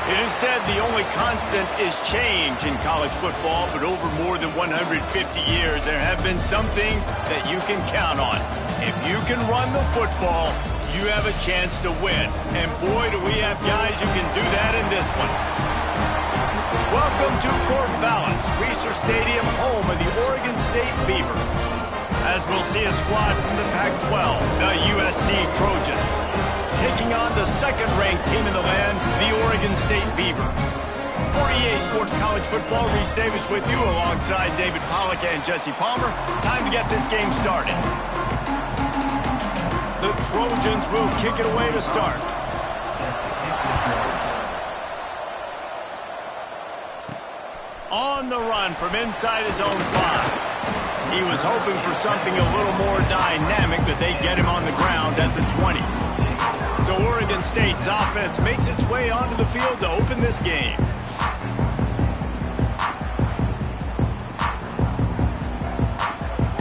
It is said the only constant is change in college football, but over more than 150 years, there have been some things that you can count on. If you can run the football, you have a chance to win. And boy, do we have guys who can do that in this one. Welcome to Corvallis, Reser Stadium, home of the Oregon State Beavers. As we'll see a squad from the Pac-12, the USC Trojans, taking on the second-ranked team in the land, the Oregon State Beavers. For EA Sports College Football, Reese Davis with you alongside David Pollack and Jesse Palmer. Time to get this game started. The Trojans will kick it away to start. On the run from inside his own 5. He was hoping for something a little more dynamic, but they get him on the ground at the 20. So Oregon State's offense makes its way onto the field to open this game.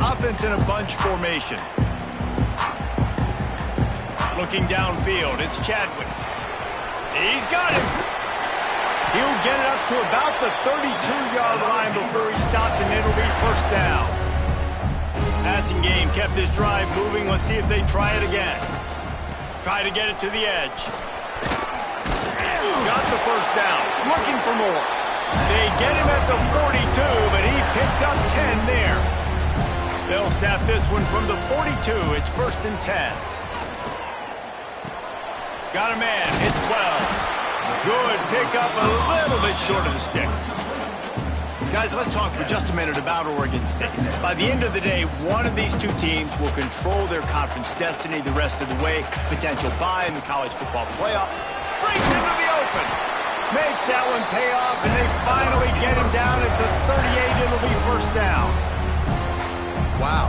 Offense in a bunch formation. Looking downfield, it's Chadwick. He's got him. He'll get it up to about the 32-yard line before he's stopped, and it'll be first down. Passing game kept this drive moving. Let's see if they try it again. Try to get it to the edge. Got the first down. Looking for more. They get him at the 42, but he picked up 10 there. They'll snap this one from the 42. It's first and 10. Got a man. It's 12. Good pickup, a little bit short of the sticks. Guys, let's talk for just a minute about Oregon State. By the end of the day, one of these two teams will control their conference destiny the rest of the way. Potential bye in the college football playoff. Brings him to the open. Makes that one pay off, and they finally get him down at the 38. It'll be first down. Wow.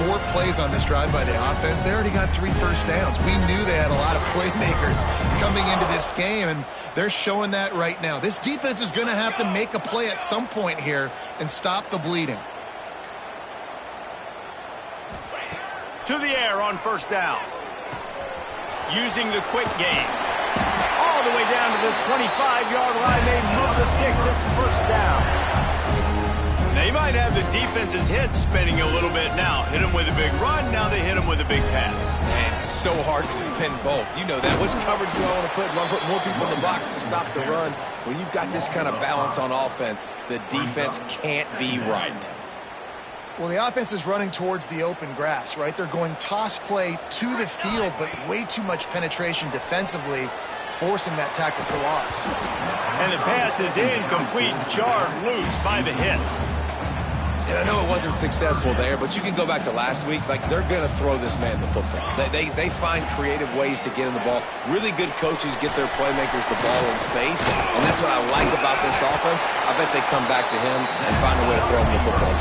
4 plays on this drive by the offense. They already got 3 first downs. We knew they had a lot of playmakers coming into this game, and they're showing that right now. This defense is going to have to make a play at some point here and stop the bleeding. To the air on first down. Using the quick game. All the way down to the 25-yard line. They move the sticks. It's first down. They might have the defense's head spinning a little bit now. Hit him with a big run, now they hit him with a big pass. Man, it's so hard to defend both. You know that. Which coverage do I want to put? Do I put more people in the box to stop the run? When you've got this kind of balance on offense, the defense can't be right. Well, the offense is running towards the open grass, right? They're going toss play to the field, but way too much penetration defensively, forcing that tackle for loss. And the pass is incomplete, jarred loose by the hit. And I know it wasn't successful there, but you can go back to last week. Like, they're going to throw this man the football. They find creative ways to get him the ball. Really good coaches get their playmakers the ball in space, and that's what I like about this offense. I bet they come back to him and find a way to throw him the football.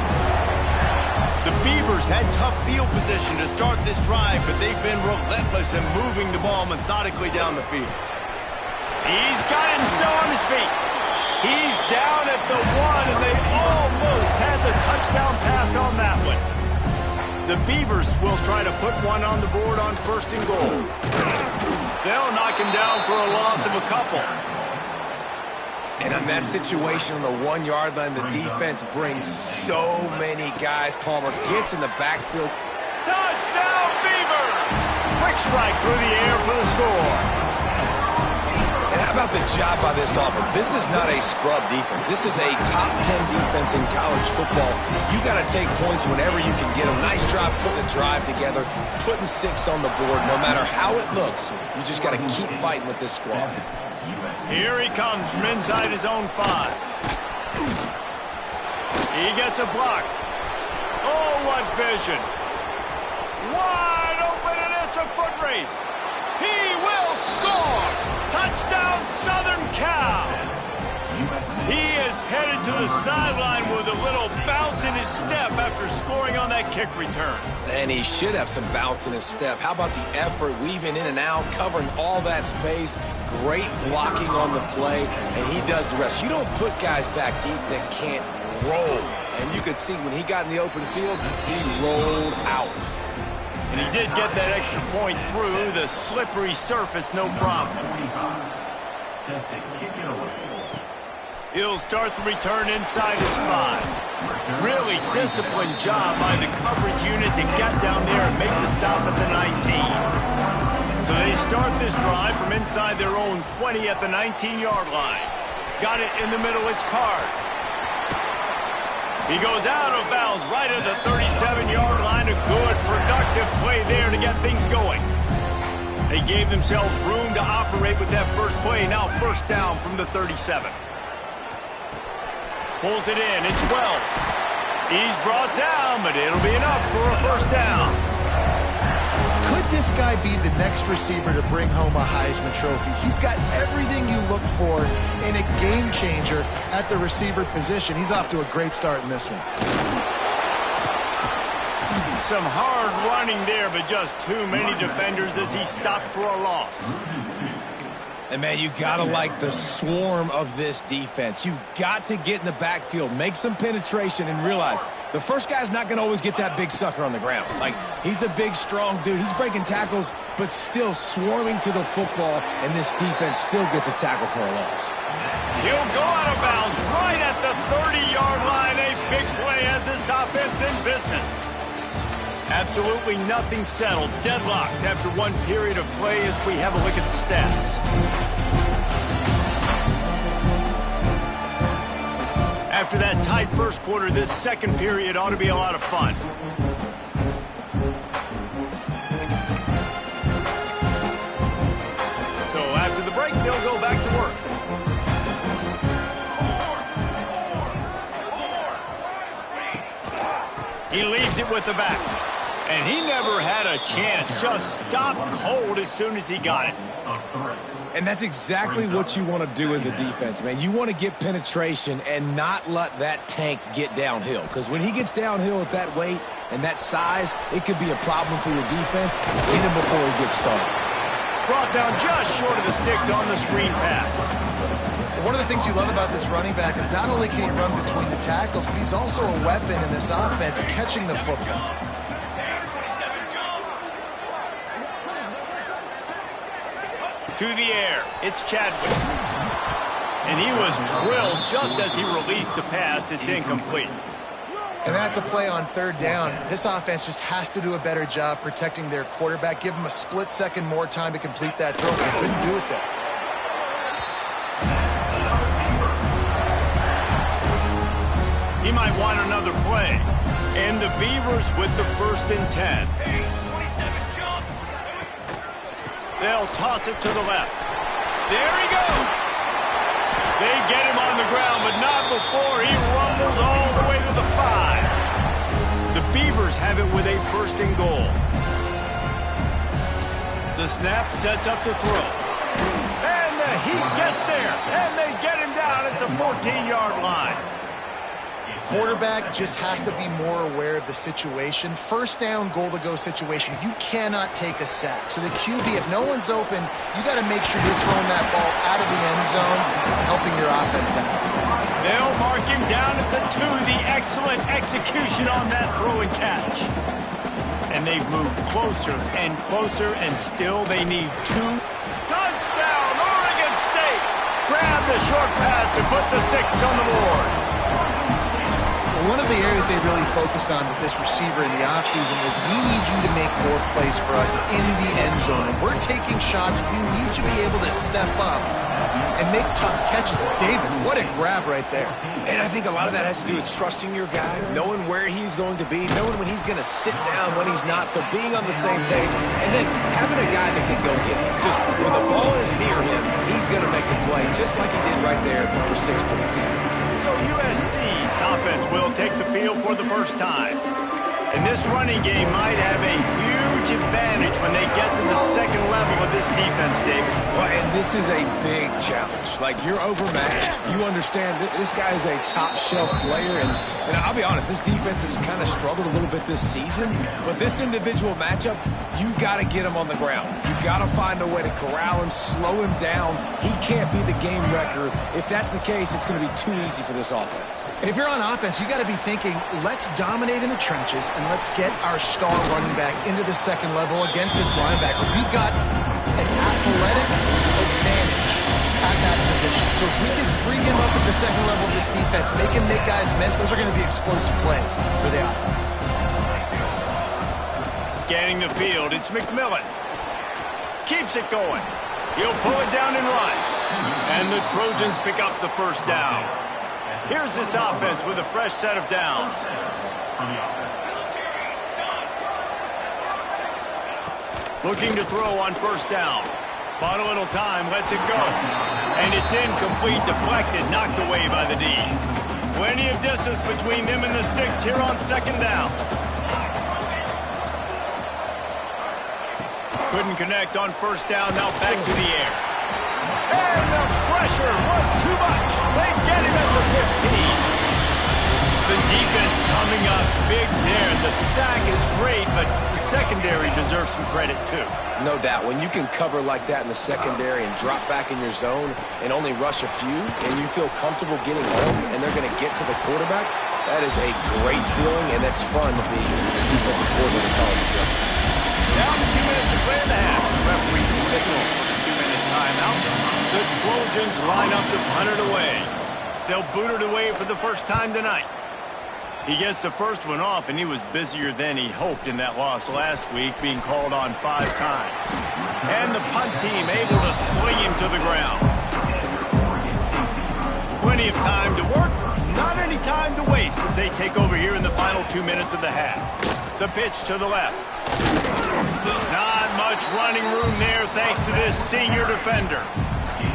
The Beavers had tough field position to start this drive, but they've been relentless in moving the ball methodically down the field. He's got him still on his feet. He's down at the 1, and they almost had the touchdown pass on that one. The Beavers will try to put one on the board on first and goal. They'll knock him down for a loss of a couple. And in that situation on the 1-yard line, the defense brings so many guys. Palmer gets in the backfield. Touchdown, Beavers! Quick strike through the air for the score. And how about the job by this offense? This is not a scrub defense. This is a top 10 defense in college football. You got to take points whenever you can get them. Nice job putting the drive together, putting 6 on the board. No matter how it looks, you just got to keep fighting with this squad. Here he comes from inside his own 5. He gets a block. Oh, what vision. Wide open, and it's a foot race. He will score. Touchdown, Southern Cal. He is headed to the sideline with a little bounce in his step after scoring on that kick return. And he should have some bounce in his step. How about the effort, weaving in and out, covering all that space, great blocking on the play, and he does the rest. You don't put guys back deep that can't roll. And you could see when he got in the open field, he rolled out. And he did get that extra point through the slippery surface, no problem. set to kick it away. He'll start the return inside his 5. Really disciplined job by the coverage unit to get down there and make the stop at the 19. So they start this drive from inside their own 20 at the 19-yard line. Got it in the middle, it's Card. He goes out of bounds right at the 37-yard line. A good, productive play there to get things going. They gave themselves room to operate with that first play. Now first down from the 37. Pulls it in. It's Wells. He's brought down, but it'll be enough for a first down. Could this guy be the next receiver to bring home a Heisman Trophy? He's got everything you look for in a game changer at the receiver position. He's off to a great start in this one. Some hard running there, but just too many defenders as he stopped for a loss. And, man, you got to like the swarm of this defense. You've got to get in the backfield, make some penetration, and realize the first guy's not going to always get that big sucker on the ground. Like, he's a big, strong dude. He's breaking tackles, but still swarming to the football, and this defense still gets a tackle for a loss. He'll go out of bounds right at the 30-yard line. A big play as this offense in business. Absolutely nothing settled. Deadlocked after one period of play as we have a look at the stats. After that tight first quarter, this second period ought to be a lot of fun. So after the break, they'll go back to work. He leaves it with the back. And he never had a chance. Just stopped cold as soon as he got it. And that's exactly what you want to do as a defense, man. You want to get penetration and not let that tank get downhill. Because when he gets downhill at that weight and that size, it could be a problem for your defense. Get him before he gets started. Brought down just short of the sticks on the screen pass. One of the things you love about this running back is not only can he run between the tackles, but he's also a weapon in this offense catching the football. To the air, it's Chadwick. And he was drilled just as he released the pass. It's incomplete. And that's a play on third down. This offense just has to do a better job protecting their quarterback. Give him a split second more time to complete that throw. They couldn't do it there. He might want another play. And the Beavers with the 1st and 10. They'll toss it to the left. There he goes. They get him on the ground, but not before he rumbles all the way to the 5. The Beavers have it with a 1st and goal. The snap sets up the throw. And the Heat gets there. And they get him down at the 14-yard line. Quarterback just has to be more aware of the situation. First down, goal-to-go situation. You cannot take a sack. So the QB, if no one's open, you got to make sure you're throwing that ball out of the end zone, helping your offense out. They'll mark him down at the 2. The excellent execution on that throw and catch. And they've moved closer and closer, and still they need 2. Touchdown, Oregon State! Grab the short pass to put the 6 on the board. One of the areas they really focused on with this receiver in the offseason was we need you to make more plays for us in the end zone. And we're taking shots. We need you to be able to step up and make tough catches. David, what a grab right there. And I think a lot of that has to do with trusting your guy, knowing where he's going to be, knowing when he's going to sit down, when he's not. So being on the same page, and then having a guy that can go get it. Just when the ball is near him, he's going to make the play, just like he did right there for 6 points. So USC's offense will take the field for the first time. And this running game might have a huge advantage when they get to the second level of this defense, David. Well, and this is a big challenge. Like, you're overmatched. You understand this guy is a top-shelf player. And I'll be honest, this defense has kind of struggled a little bit this season. But this individual matchup, you got to get him on the ground. You got to find a way to corral him, slow him down. He can't be the game wrecker. If that's the case, it's going to be too easy for this offense. And if you're on offense, you got to be thinking, let's dominate in the trenches and let's get our star running back into the second level against this linebacker. We've got an athletic advantage at that So if we can free him up at the second level of this defense, make him make guys miss, those are going to be explosive plays for the offense. Scanning the field, it's McMillan. Keeps it going. He'll pull it down and run. And the Trojans pick up the first down. Here's this offense with a fresh set of downs. Looking to throw on first down. Bought a little time, lets it go. And it's incomplete, deflected, knocked away by the D. Plenty of distance between them and the sticks here on second down. Couldn't connect on first down, now back to the air. And the pressure was too much. They get him at the 15. The defense coming up big there. The sack is great, but the secondary deserves some credit too. No doubt. When you can cover like that in the secondary and drop back in your zone and only rush a few, and you feel comfortable getting home and they're going to get to the quarterback, that is a great feeling, and that's fun to be the defensive coordinator calling the plays. Down to 2 minutes to play in the half. The referee signal for the 2-minute timeout. The Trojans line up to punt it away. They'll boot it away for the first time tonight. He gets the first one off, and he was busier than he hoped in that loss last week, being called on 5 times. And the punt team able to sling him to the ground. Plenty of time to work, not any time to waste as they take over here in the final 2 minutes of the half. The pitch to the left. Not much running room there thanks to this senior defender.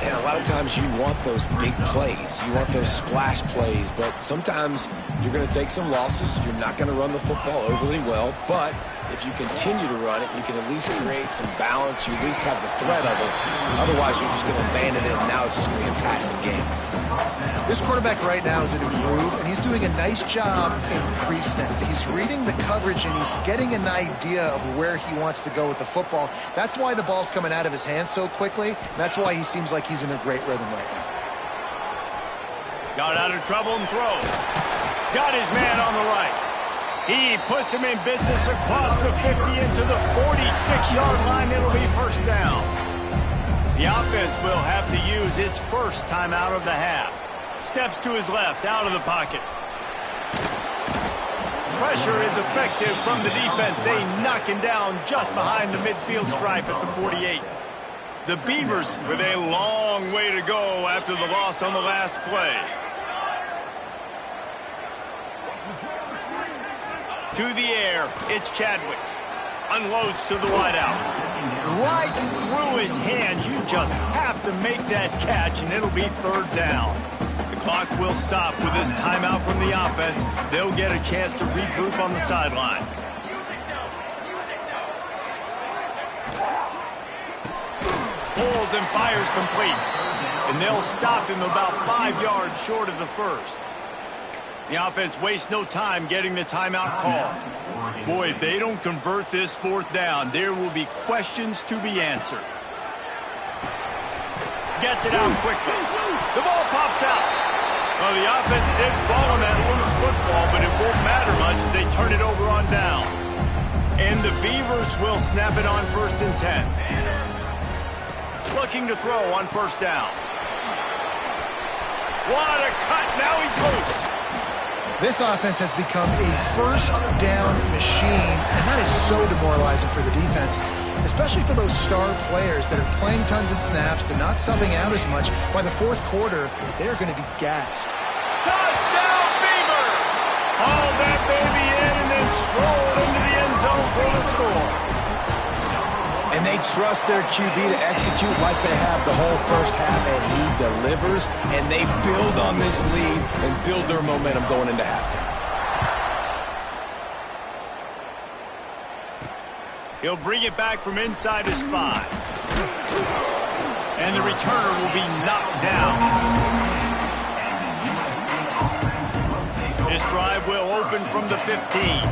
And a lot of times you want those big plays. You want those splash plays, but sometimes you're going to take some losses. You're not going to run the football overly well, but if you continue to run it, you can at least create some balance. You at least have the threat of it. Otherwise, you're just going to abandon it, and now it's just going to be a passing game. This quarterback right now is in a groove, and he's doing a nice job in pre-snap. He's reading the coverage, and he's getting an idea of where he wants to go with the football. That's why the ball's coming out of his hands so quickly, and that's why he seems like he's in a great rhythm right now. Got out of trouble and throws. Got his man on the right. He puts him in business across the 50 into the 46-yard line. It'll be first down. The offense will have to use its first timeout of the half. Steps to his left, out of the pocket. Pressure is effective from the defense. They knock him down just behind the midfield stripe at the 48. The Beavers with a long way to go after the loss on the last play. To the air, it's Chadwick. Unloads to the wideout. Right through his hands. You just have to make that catch, and it'll be third down. The clock will stop with this timeout from the offense. They'll get a chance to regroup on the sideline. Pulls and fires complete. And they'll stop him about 5 yards short of the first. The offense wastes no time getting the timeout call. Boy, if they don't convert this fourth down, there will be questions to be answered. Gets it out quickly. The ball pops out. Well, the offense did fall on that loose football, but it won't matter much as they turn it over on downs. And the Beavers will snap it on 1st and 10. Looking to throw on first down. What a cut. Now he's loose. This offense has become a first down machine, and that is so demoralizing for the defense, especially for those star players that are playing tons of snaps. They're not subbing out as much. By the fourth quarter, they are going to be gassed. Touchdown, Beavers! Haul that baby in and then stroll into the end zone for the score. And they trust their QB to execute like they have the whole first half, and he delivers, and they build on this lead and build their momentum going into halftime. He'll bring it back from inside his 5. And the returner will be knocked down. This drive will open from the 15.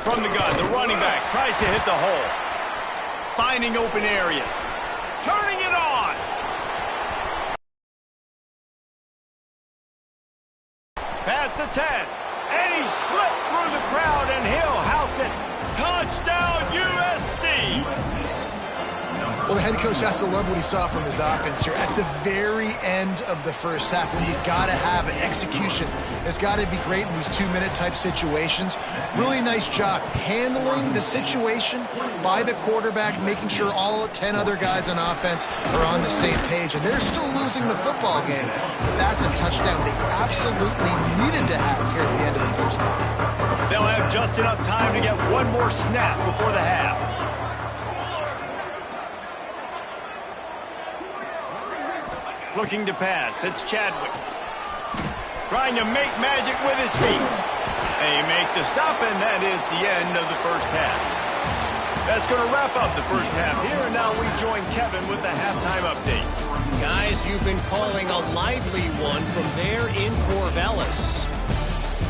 From the gun, the running back tries to hit the hole. Finding open areas. Turning it on. Past the 10. And he slipped through the crowd, and he'll house it. Touchdown, USC. Well, the head coach has to love what he saw from his offense here. At the very end of the first half, when you got to have an execution, it's got to be great in these 2-minute type situations. Really nice job handling the situation by the quarterback, making sure all 10 other guys on offense are on the same page. And they're still losing the football game, but that's a touchdown they absolutely needed to have here at the end of the first half. They'll have just enough time to get one more snap before the half. Looking to pass. It's Chadwick. Trying to make magic with his feet. They make the stop, and that is the end of the first half. That's going to wrap up the first half here, and now we join Kevin with the halftime update. Guys, you've been calling a lively one from there in Corvallis.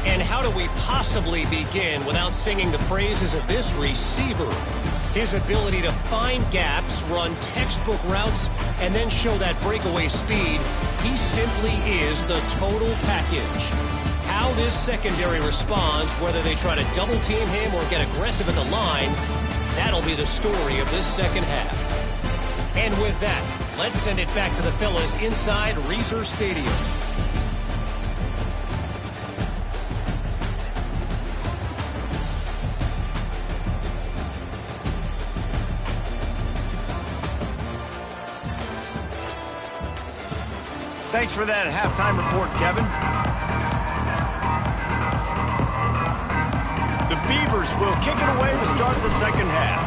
And how do we possibly begin without singing the praises of this receiver? His ability to find gaps, run textbook routes, and then show that breakaway speed. He simply is the total package. How this secondary responds, whether they try to double team him or get aggressive at the line, that'll be the story of this second half. And with that, let's send it back to the fellas inside Reser Stadium. Thanks for that halftime report, Kevin. The Beavers will kick it away to start the second half.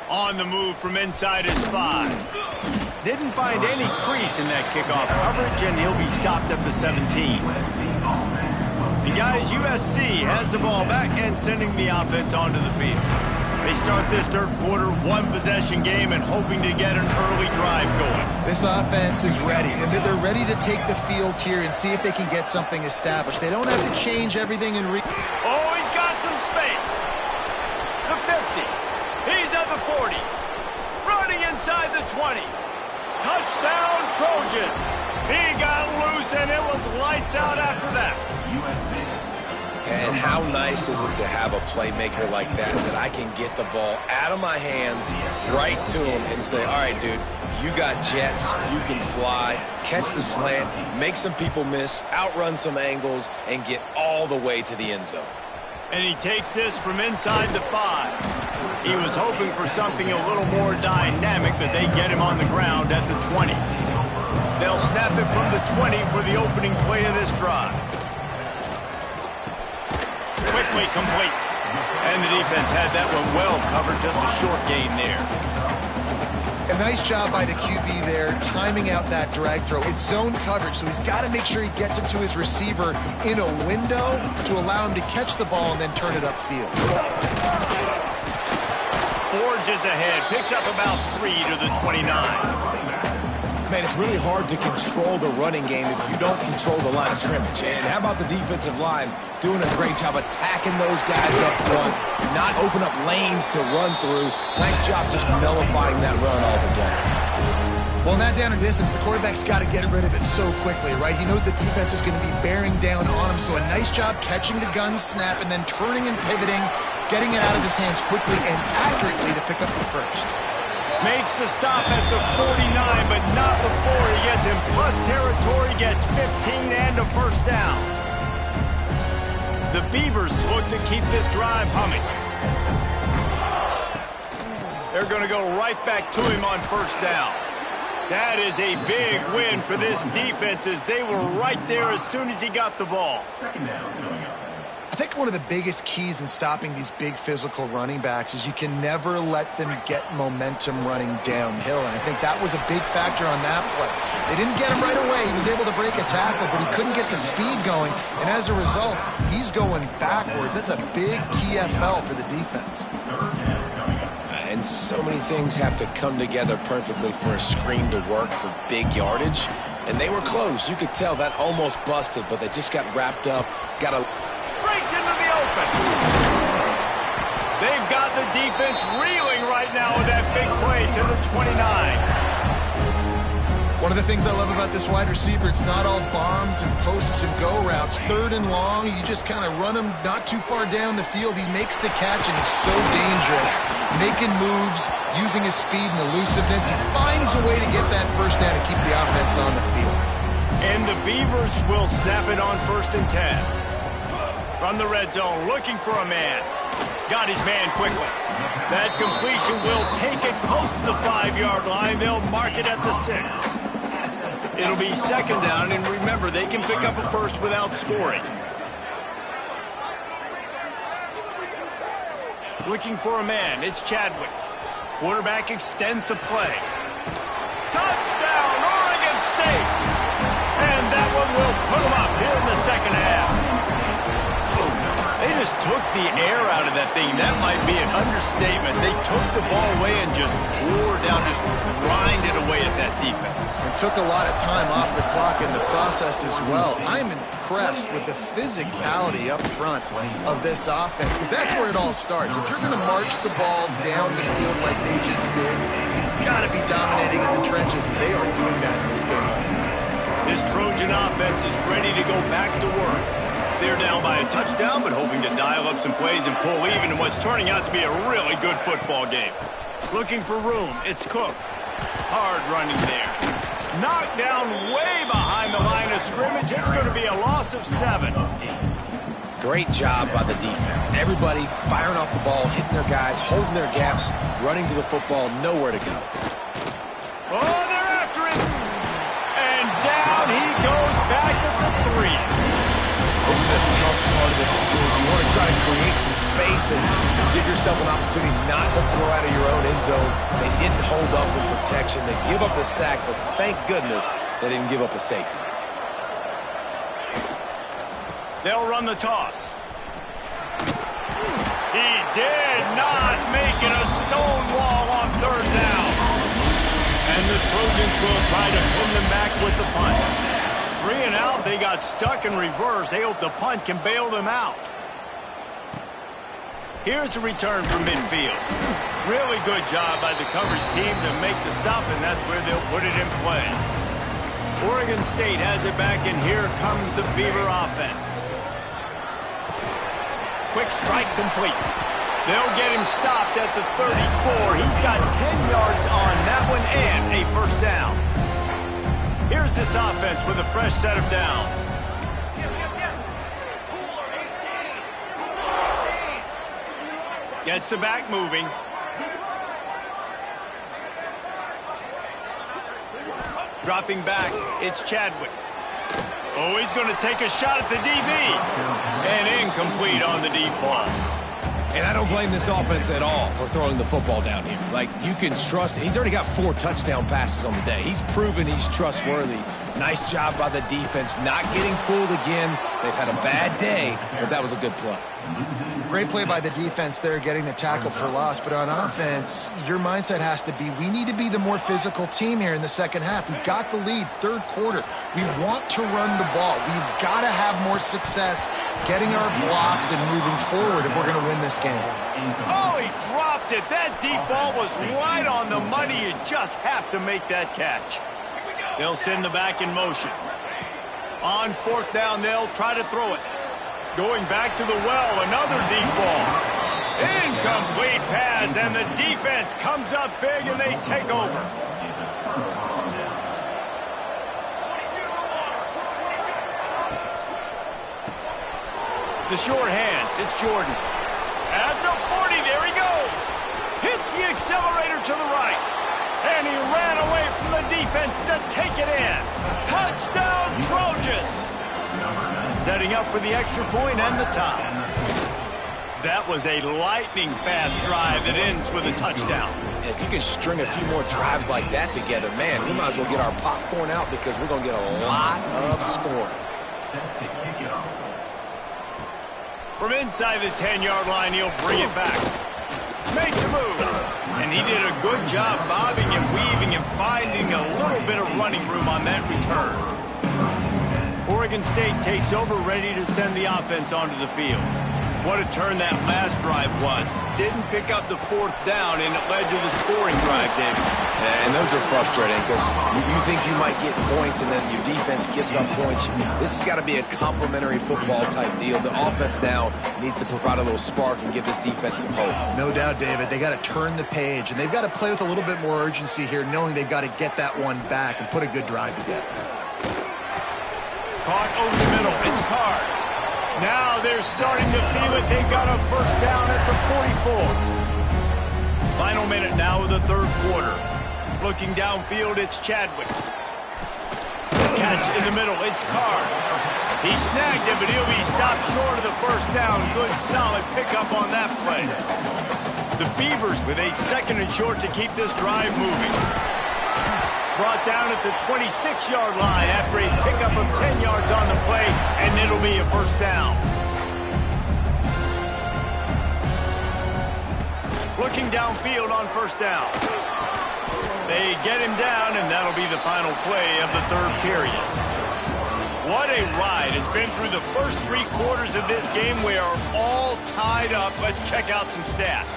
On the move from inside his 5. Didn't find any crease in that kickoff coverage, and he'll be stopped at the 17. And guys, USC has the ball back and sending the offense onto the field. They start this third quarter one-possession game and hoping to get an early drive going. This offense is ready, and they're ready to take the field here and see if they can get something established. They don't have to change everything and Oh, he's got some space. The 50. He's at the 40. Running inside the 20. Touchdown, Trojans. He got loose, and it was lights out after that. And how nice is it to have a playmaker like that I can get the ball out of my hands right to him and say, all right, dude, you got jets, you can fly, catch the slant, make some people miss, outrun some angles, and get all the way to the end zone. And he takes this from inside the 5. He was hoping for something a little more dynamic, but they get him on the ground at the 20. They'll snap it from the 20 for the opening play of this drive. Quickly complete. And the defense had that one well covered, just a short gain there. A nice job by the QB there, timing out that drag throw. It's zone coverage, so he's got to make sure he gets it to his receiver in a window to allow him to catch the ball and then turn it upfield. Forges ahead, picks up about 3 to the 29. Man, it's really hard to control the running game if you don't control the line of scrimmage. And how about the defensive line doing a great job attacking those guys up front, not open up lanes to run through. Nice job just nullifying that run altogether. Well, not down in distance, the quarterback's got to get rid of it so quickly, right? He knows the defense is going to be bearing down on him, so a nice job catching the gun snap and then turning and pivoting, getting it out of his hands quickly and accurately to pick up the first. Makes the stop at the 49, but not before he gets in plus territory, gets 15 and a first down. The Beavers look to keep this drive humming. They're going to go right back to him on first down. That is a big win for this defense as they were right there as soon as he got the ball. I think one of the biggest keys in stopping these big physical running backs is you can never let them get momentum running downhill. And I think that was a big factor on that play. They didn't get him right away. He was able to break a tackle, but he couldn't get the speed going. And as a result, he's going backwards. That's a big TFL for the defense. And so many things have to come together perfectly for a screen to work for big yardage. And they were close. You could tell that almost busted, but they just got wrapped up. Got a breaks into the open. They've got the defense reeling right now with that big play to the 29. One of the things I love about this wide receiver, it's not all bombs and posts and go routes. 3rd and long, you just kind of run him not too far down the field. He makes the catch, and he's so dangerous, making moves, using his speed and elusiveness. He finds a way to get that first down and keep the offense on the field. And the Beavers will snap it on 1st and 10. From the red zone, looking for a man. Got his man quickly. That completion will take it close to the 5-yard line. They'll mark it at the 6. It'll be 2nd down, and remember, they can pick up a first without scoring. Looking for a man. It's Chadwick. Quarterback extends the play. Touchdown, Oregon State! And that one will put them up here in the 2nd half. They just took the air out of that thing. That might be an understatement. They took the ball away and just wore down, just grinded away at that defense. And took a lot of time off the clock in the process as well. I'm impressed with the physicality up front of this offense, because that's where it all starts. If you're going to march the ball down the field like they just did, you've got to be dominating in the trenches, and they are doing that in this game. This Trojan offense is ready to go back to work. They're down by a touchdown, but hoping to dial up some plays and pull even in what's turning out to be a really good football game. Looking for room. It's Cook. Hard running there. Knocked down way behind the line of scrimmage. It's going to be a loss of 7. Great job by the defense. Everybody firing off the ball, hitting their guys, holding their gaps, running to the football, nowhere to go. Oh, they're after it. And down he goes back at the 3. This is a tough part of the field. You want to try to create some space and give yourself an opportunity not to throw out of your own end zone. They didn't hold up with protection. They give up the sack, but thank goodness they didn't give up a safety. They'll run the toss. He did not make it a stone wall on 3rd down. And the Trojans will try to pin them back with the punt. 3 and out, they got stuck in reverse. They hope the punt can bail them out. Here's a return from midfield. Really good job by the coverage team to make the stop, and that's where they'll put it in play. Oregon State has it back, and here comes the Beaver offense. Quick strike complete. They'll get him stopped at the 34. He's got 10 yards on that one and a first down. Here's this offense with a fresh set of downs. Gets the back moving. Dropping back, it's Chadwick. Oh, he's going to take a shot at the DB. And incomplete on the deep ball. And I don't blame this offense at all for throwing the football down here. Like, you can trust it. He's already got 4 touchdown passes on the day. He's proven he's trustworthy. Nice job by the defense, not getting fooled again. They've had a bad day, but that was a good play. Great play by the defense there, getting the tackle for loss. But on offense, your mindset has to be, we need to be the more physical team here in the 2nd half. We've got the lead, 3rd quarter. We want to run the ball. We've got to have more success getting our blocks and moving forward if we're going to win this game. Oh, he dropped it. That deep ball was right on the money. You just have to make that catch. They'll send the back in motion. On 4th down, they'll try to throw it. Going back to the well, another deep ball. Incomplete pass, and the defense comes up big, and they take over. The short hands, it's Jordan. At the 40, there he goes. Hits the accelerator to the right. And he ran away from the defense to take it in. Touchdown, Trojans. Setting up for the extra point and the tie. That was a lightning-fast drive that ends with a touchdown. If you can string a few more drives like that together, man, we might as well get our popcorn out because we're going to get a lot of scoring. From inside the 10-yard line, he'll bring it back. Makes a move. And he did a good job bobbing and weaving and finding a little bit of running room on that return. Oregon State takes over, ready to send the offense onto the field. What a turn that last drive was. Didn't pick up the 4th down, and it led to the scoring drive, David. And those are frustrating because you think you might get points and then your defense gives up points. This has got to be a complementary football type deal. The offense now needs to provide a little spark and give this defense some hope. No doubt, David. They got to turn the page, and they've got to play with a little bit more urgency here, knowing they've got to get that one back and put a good drive together. Caught over the middle. It's Carr. Now they're starting to feel it. They've got a first down at the 44. Final minute now of the third quarter. Looking downfield, it's Chadwick. Catch in the middle, it's Carr. He snagged it, but he'll be stopped short of the first down. Good, solid pickup on that play. The Beavers with a second and short to keep this drive moving. Brought down at the 26-yard line after a pickup of 10 yards on the play, and it'll be a first down. Looking downfield on first down. They get him down, and that'll be the final play of the third period. What a ride. It's been through the first 3 quarters of this game. We are all tied up. Let's check out some stats.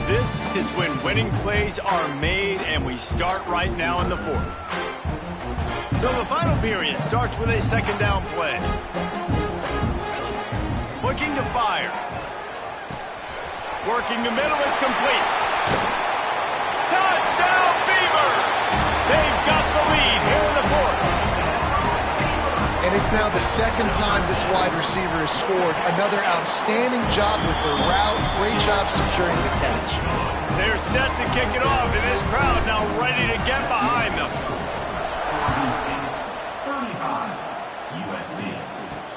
This is when winning plays are made, and we start right now in the fourth. So the final period starts with a second down play. Looking to fire. Working the middle, it's complete. Touchdown, Beavers! They've got the lead here in the fourth. And it's now the second time this wide receiver has scored. Another outstanding job with the route. Great job securing the catch. They're set to kick it off, and this crowd now ready to get behind them. USC,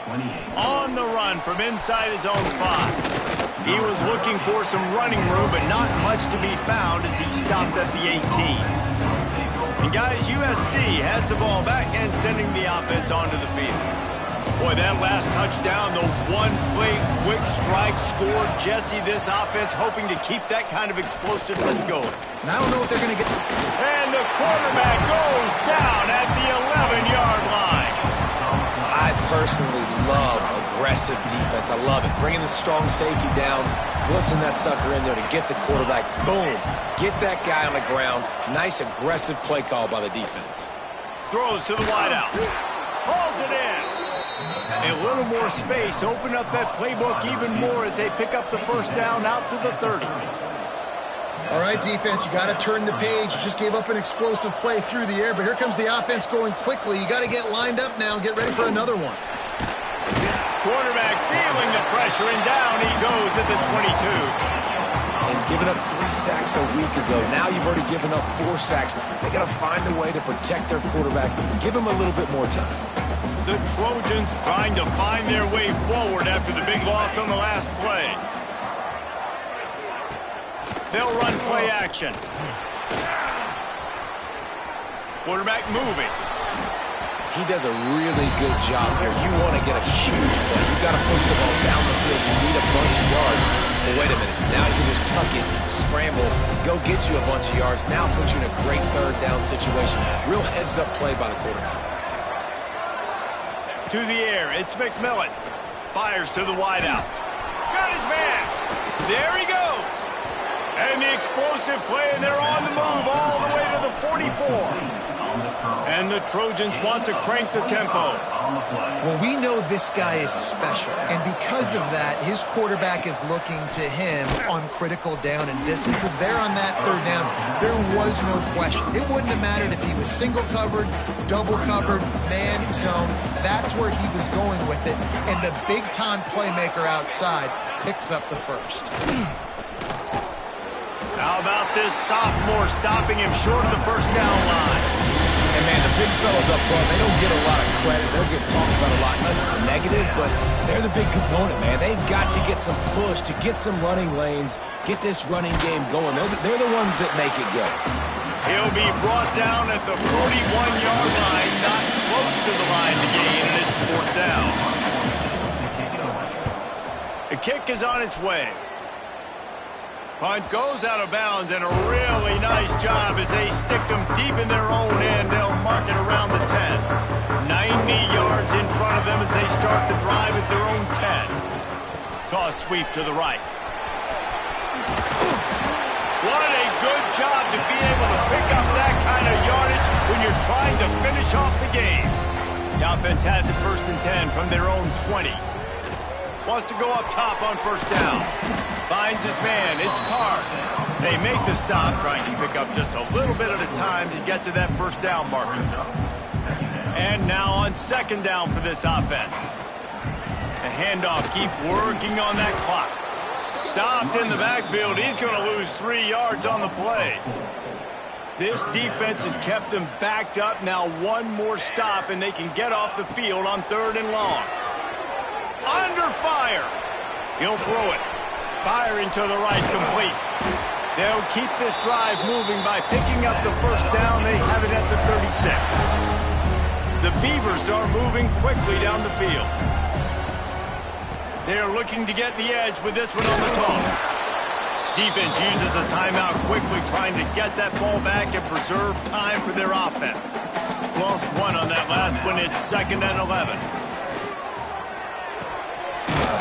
28. On the run from inside his own 5. He was looking for some running room, but not much to be found as he stopped at the 18. And guys, USC has the ball back and sending the offense onto the field. Boy, that last touchdown, the one-play quick strike scored. Jesse, this offense hoping to keep that kind of explosiveness going. And I don't know what they're going to get. And the quarterback goes down at the 11-yard line. I personally love aggressive defense. I love it. Bringing the strong safety down, blitzing that sucker in there to get the quarterback. Boom. Get that guy on the ground. Nice aggressive play call by the defense. Throws to the wideout. Hauls it in. A little more space. Open up that playbook even more as they pick up the first down out to the 30. All right, defense, you got to turn the page. You just gave up an explosive play through the air, but here comes the offense going quickly. You got to get lined up now and get ready for another one. Quarterback feeling the pressure, and down he goes at the 22. And giving up 3 sacks a week ago. Now you've already given up 4 sacks. They got to find a way to protect their quarterback. Give him a little bit more time. The Trojans trying to find their way forward after the big loss on the last play. They'll run play action. Quarterback moving. He does a really good job here. You want to get a huge play. You got to push the ball down the field. You need a bunch of yards. But wait a minute. Now you can just tuck it, scramble, go get you a bunch of yards. Now put you in a great third down situation. Real heads-up play by the quarterback. To the air, it's McMillan. Fires to the wideout. Got his man. There he goes. And the explosive play, and they're on the move all the way to the 44. And the Trojans want to crank the tempo. Well, we know this guy is special, and because of that, his quarterback is looking to him on critical down and distances. There on that third down, there was no question. It wouldn't have mattered if he was single covered, double covered, man zone. That's where he was going with it, and the big-time playmaker outside picks up the first. How about this sophomore stopping him short of the first down line? And, man, the big fellas up front, they don't get a lot of credit. They'll get talked about a lot unless it's negative, but they're the big component, man. They've got to get some push, to get some running lanes, get this running game going. They're the ones that make it go. He'll be brought down at the 41-yard line, not close to the line to gain, and it's fourth down. The kick is on its way. Punt goes out of bounds, and a really nice job as they stick them deep in their own end. They'll mark it around the 10. 90 yards in front of them as they start the drive at their own 10. Toss sweep to the right. What a good job to be able to pick up that kind of yardage when you're trying to finish off the game. The offense has it 1st and 10 from their own 20. Wants to go up top on 1st down. Finds his man. It's Carr. They make the stop, trying to pick up just a little bit at a time to get to that 1st down marker. And now on 2nd down for this offense. The handoff, keep working on that clock. Stopped in the backfield. He's going to lose 3 yards on the play. This defense has kept them backed up. Now one more stop, and they can get off the field on 3rd and long. Under fire. He'll throw it. Firing to the right, complete. They'll keep this drive moving by picking up the 1st down. They have it at the 36. The Beavers are moving quickly down the field. They're looking to get the edge with this one on the toss. Defense uses a timeout quickly, trying to get that ball back and preserve time for their offense. Lost 1 on that last one. It's 2nd and 11.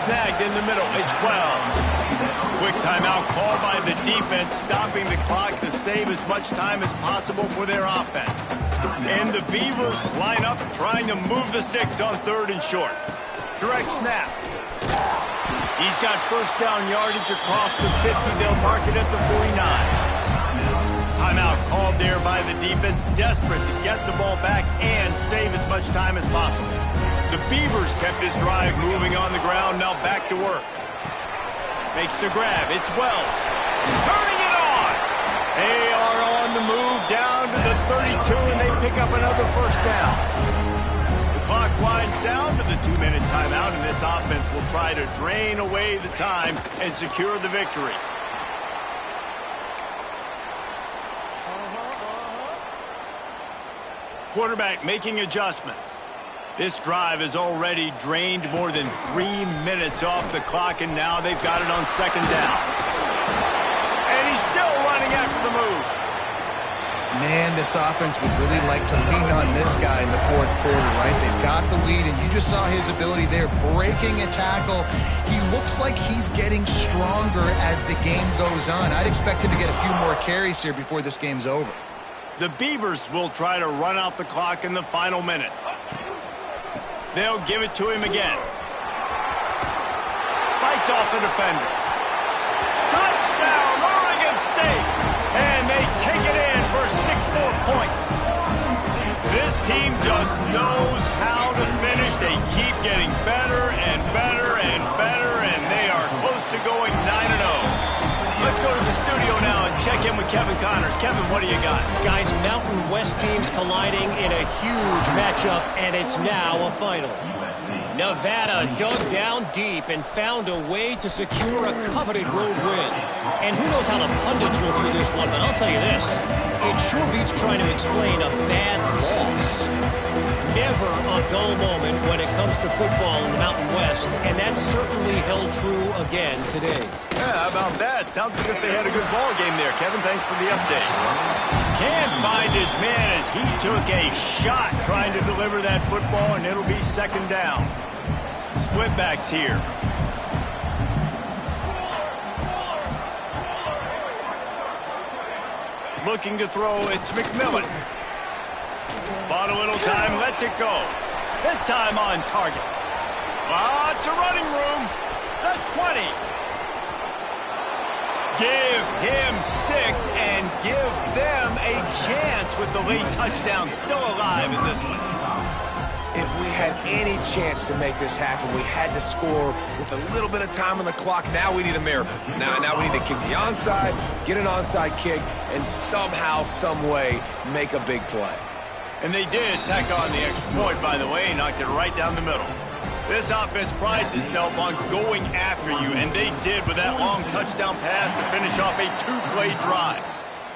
Snagged in the middle. It's Wells. Quick timeout called by the defense, stopping the clock to save as much time as possible for their offense. And the Beavers line up, trying to move the sticks on 3rd and short. Direct snap. He's got 1st down yardage across the 50. They'll mark it at the 49. Timeout called there by the defense, desperate to get the ball back and save as much time as possible. The Beavers kept this drive moving on the ground, now back to work. Makes the grab. It's Wells. Turning it on. They are on the move down to the 32, and they pick up another 1st down. Clock winds down to the 2-minute timeout, and this offense will try to drain away the time and secure the victory. Quarterback making adjustments. This drive has already drained more than 3 minutes off the clock, and now they've got it on 2nd down. And he's still running after the move. Man, this offense would really like to lean on this guy in the 4th quarter, right? They've got the lead, and you just saw his ability there, breaking a tackle. He looks like he's getting stronger as the game goes on. I'd expect him to get a few more carries here before this game's over. The Beavers will try to run out the clock in the final minute. They'll give it to him again. Fights off a defender. Touchdown, Oregon State! And they take it in for 6 more points. This team just knows how to finish. They keep getting better and better and better, and they are close to going 9-0. Let's go to the studio now and check in with Kevin Connors. Kevin, what do you got? Guys, Mountain West teams colliding in a huge matchup, and it's now a final. Nevada dug down deep and found a way to secure a coveted road win. And who knows how the pundits will view this one, but I'll tell you this. It sure beats trying to explain a bad loss. Never a dull moment when it comes to football in the Mountain West, and that certainly held true again today. Yeah, how about that? Sounds as if they had a good ball game there. Kevin, thanks for the update. Can't find his man as he took a shot trying to deliver that football, and it'll be 2nd down. Split backs here. Looking to throw, it's McMillan. Bought a little time, lets it go. This time on target. Lots of running room. The 20. Give him 6 and give them a chance with the late touchdown still alive in this one. If we had any chance to make this happen, we had to score with a little bit of time on the clock. Now we need a miracle. Now we need to kick the onside, get an onside kick, and somehow, some way, make a big play. And they did tack on the extra point, by the way, knocked it right down the middle. This offense prides itself on going after you, and they did with that long touchdown pass to finish off a 2-play drive.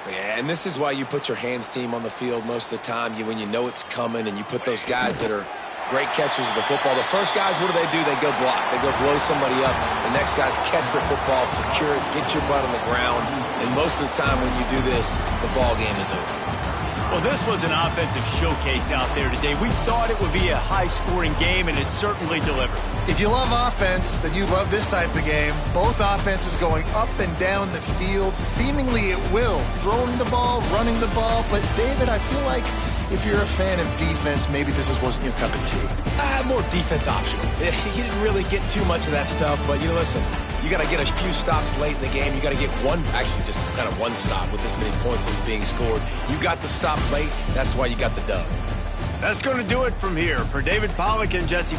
Yeah, and this is why you put your hands team on the field most of the time, when you know it's coming, and you put those guys that are great catchers of the football. The first guys, what do? They go block. They go blow somebody up. The next guys catch the football, secure it, get your butt on the ground. And most of the time when you do this, the ball game is over. Well, this was an offensive showcase out there today. We thought it would be a high-scoring game, and it certainly delivered. If you love offense, then you love this type of game. Both offenses going up and down the field, seemingly at will. Throwing the ball, running the ball. But, David, I feel like if you're a fan of defense, maybe this wasn't your cup of tea. More defense optional. You didn't really get too much of that stuff, but, listen, you got to get a few stops late in the game. You got to get just kind of one stop with this many points that was being scored. You got the stop late. That's why you got the dub. That's going to do it from here. For David Pollack and Jesse